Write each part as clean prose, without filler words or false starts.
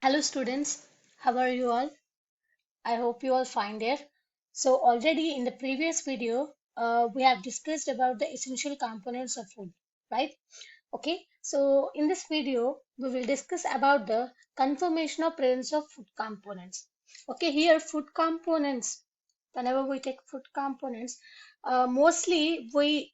Hello students, how are you all? I hope you all fine there. So already in the previous video, we have discussed about the essential components of food, right? Okay, so in this video, we will discuss about the conformation of presence of food components. Okay, here food components, whenever we take food components, mostly we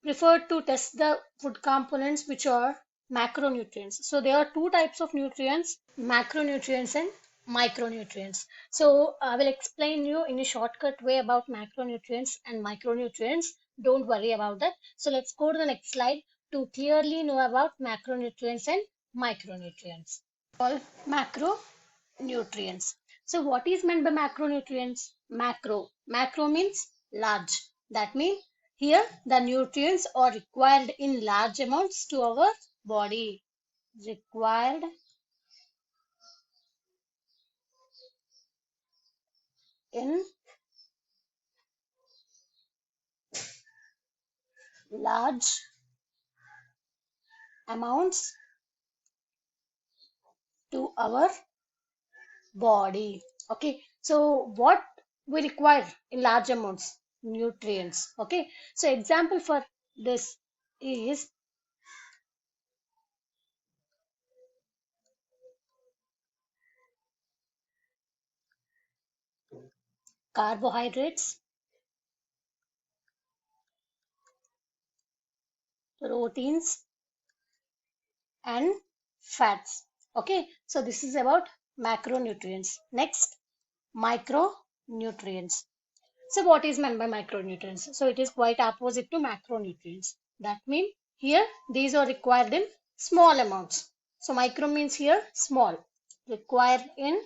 prefer to test the food components which are macronutrients. So there are two types of nutrients, macronutrients and micronutrients. So I will explain you in a shortcut way about macronutrients and micronutrients. Don't worry about that. So let's go to the next slide to clearly know about macronutrients and micronutrients. All macronutrients. So what is meant by macronutrients? Macro means large. That means here the nutrients are required in large amounts to our body. Required in large amounts to our body. Okay, so what we require in large amounts? Nutrients. Okay, so example for this is carbohydrates, proteins, and fats. Okay, so this is about macronutrients. Next, micronutrients. So what is meant by micronutrients? So it is quite opposite to macronutrients. That means here these are required in small amounts. So micro means here small, required in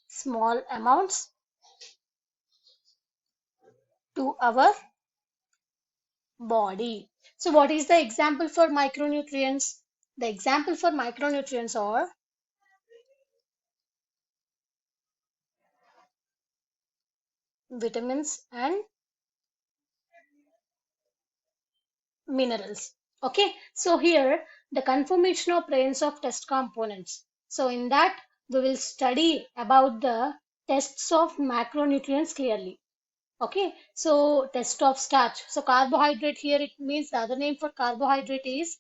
small amounts to our body. So what is the example for micronutrients? The example for micronutrients are vitamins and minerals. Okay, so here the conformation of presence of test components. So in that we will study about the tests of macronutrients clearly. Okay, so test of starch. So carbohydrate here it means the other name for carbohydrate is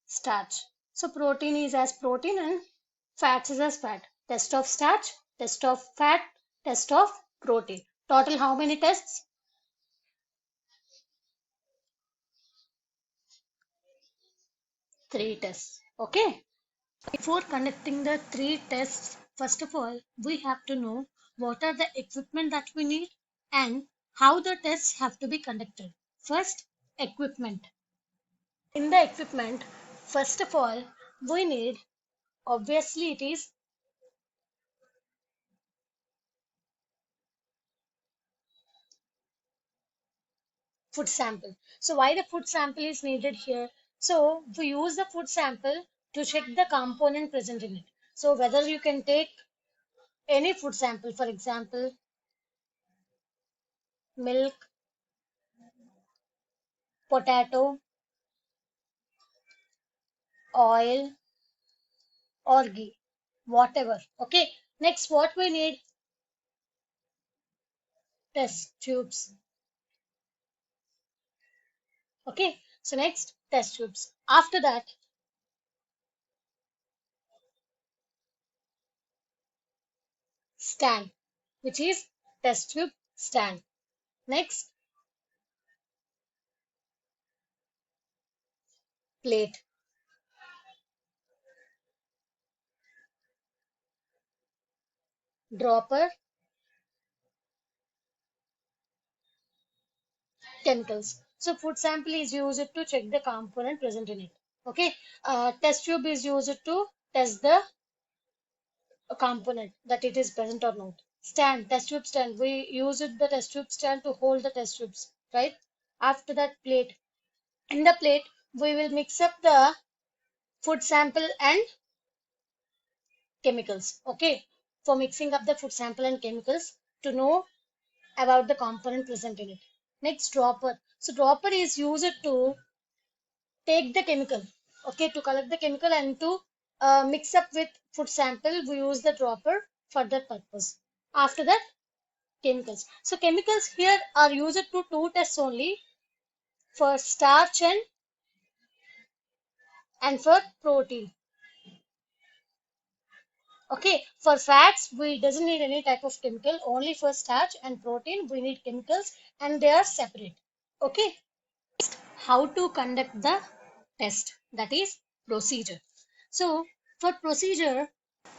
starch. So protein is as protein and fats is as fat. Test of starch, test of fat, test of protein. Total how many tests? 3 tests. Okay. Before conducting the 3 tests, first of all, we have to know what are the equipment that we need and how the tests have to be conducted. First, equipment. In the equipment, first of all, we need, obviously, it is food sample. So, why the food sample is needed here? So, we use the food sample to check the component present in it. So, whether you can take any food sample, for example, milk, potato, oil, or ghee, whatever. Okay, next, what we need? Test tubes. Okay, so next, test tubes. After that, stand, which is test tube stand. Next, plate. Dropper, chemicals. So food sample is used to check the component present in it. Okay, test tube is used to test the component that it is present or not. Stand, test tube stand. We use it the test tube stand to hold the test tubes, right? After that, plate. In the plate, we will mix up the food sample and chemicals. Okay. for mixing up the food sample and chemicals to know about the component present in it. Next, dropper. So dropper is used to take the chemical, okay, to collect the chemical and to mix up with food sample. We use the dropper for that purpose. After that, chemicals. So chemicals here are used to two tests only, for starch and for protein. Okay, for fats we doesn't need any type of chemical. Only for starch and protein we need chemicals, and they are separate. Okay, how to conduct the test, that is procedure. So for procedure,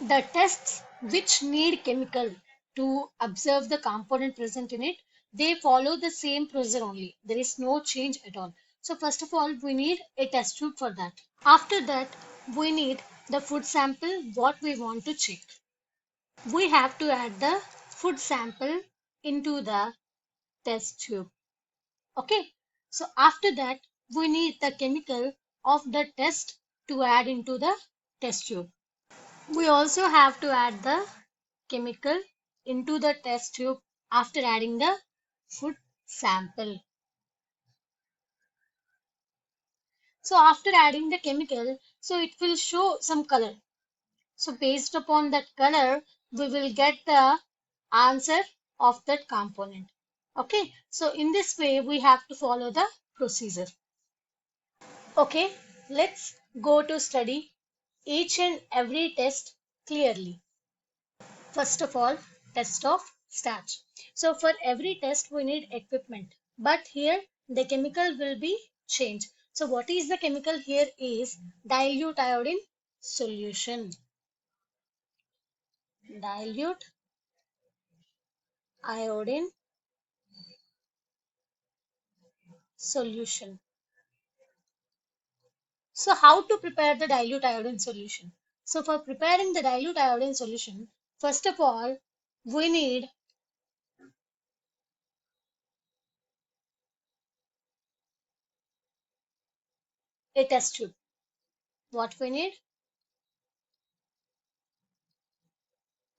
the tests which need chemical to observe the component present in it, they follow the same procedure only. There is no change at all. So first of all, we need a test tube for that. After that, we need the food sample what we want to check. We have to add the food sample into the test tube. Okay. So after that, we need the chemical of the test to add into the test tube. We also have to add the chemical into the test tube after adding the food sample. So after adding the chemical, so it will show some color. So based upon that color, we will get the answer of that component. Okay, so in this way, we have to follow the procedure. Okay, let's go to study each and every test clearly. First of all, test of starch. So for every test, we need equipment. But here, the chemical will be changed. So what is the chemical here is dilute iodine solution. Dilute iodine solution. So how to prepare the dilute iodine solution? So for preparing the dilute iodine solution, first of all, we need a test tube. What we need?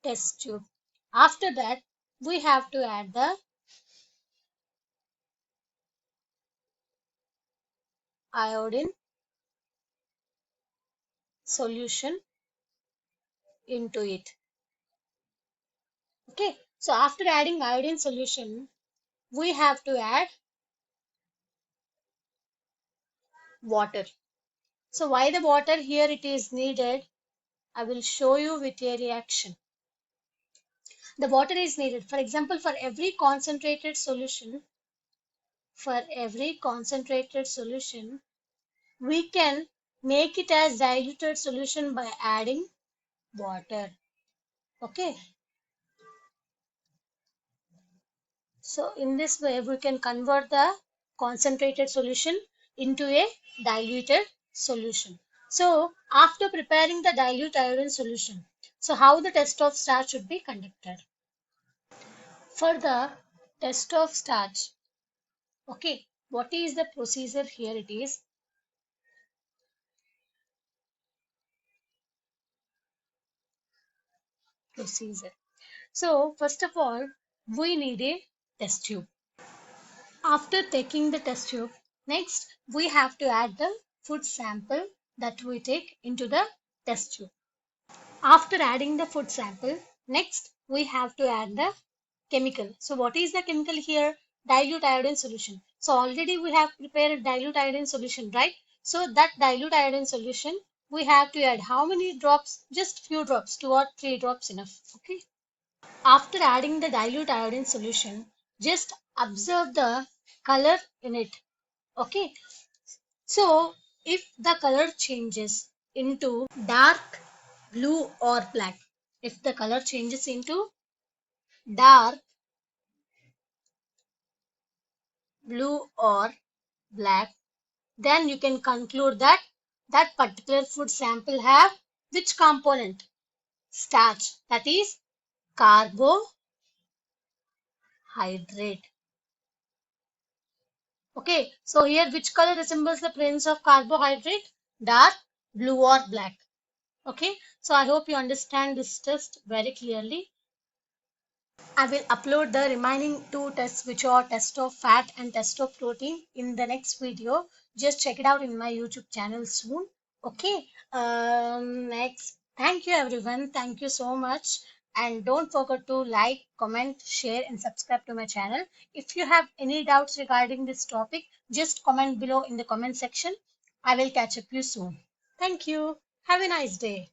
Test tube. After that, we have to add the iodine solution into it. Okay, so after adding iodine solution, we have to add water. So why the water here it is needed? I will show you with a reaction. The water is needed. For example, for every concentrated solution, we can make it as diluted solution by adding water. Okay. So in this way, we can convert the concentrated solution into a diluted solution. So after preparing the dilute iodine solution, so how the test of starch should be conducted? For the test of starch, okay, what is the procedure here? It is procedure. So first of all, we need a test tube. After taking the test tube, next we have to add the food sample that we take into the test tube. After adding the food sample, next we have to add the chemical. So what is the chemical here? Dilute iodine solution. So already we have prepared dilute iodine solution, right? So that dilute iodine solution, we have to add how many drops? Just few drops, 2 or 3 drops enough. Okay. After adding the dilute iodine solution, just observe the color in it. Okay. So if the color changes into dark blue or black, if the color changes into dark blue or black, then you can conclude that that particular food sample have which component? Starch, that is carbohydrate. Okay, so here which color resembles the presence of carbohydrate? Dark blue or black. Okay, so I hope you understand this test very clearly. I will upload the remaining two tests, which are test of fat and test of protein, in the next video. Just check it out in my YouTube channel soon. Okay. Next, thank you everyone. Thank you so much. And don't forget to like, comment, share, and subscribe to my channel. If you have any doubts regarding this topic, just comment below in the comment section. I will catch up you soon. Thank you. Have a nice day.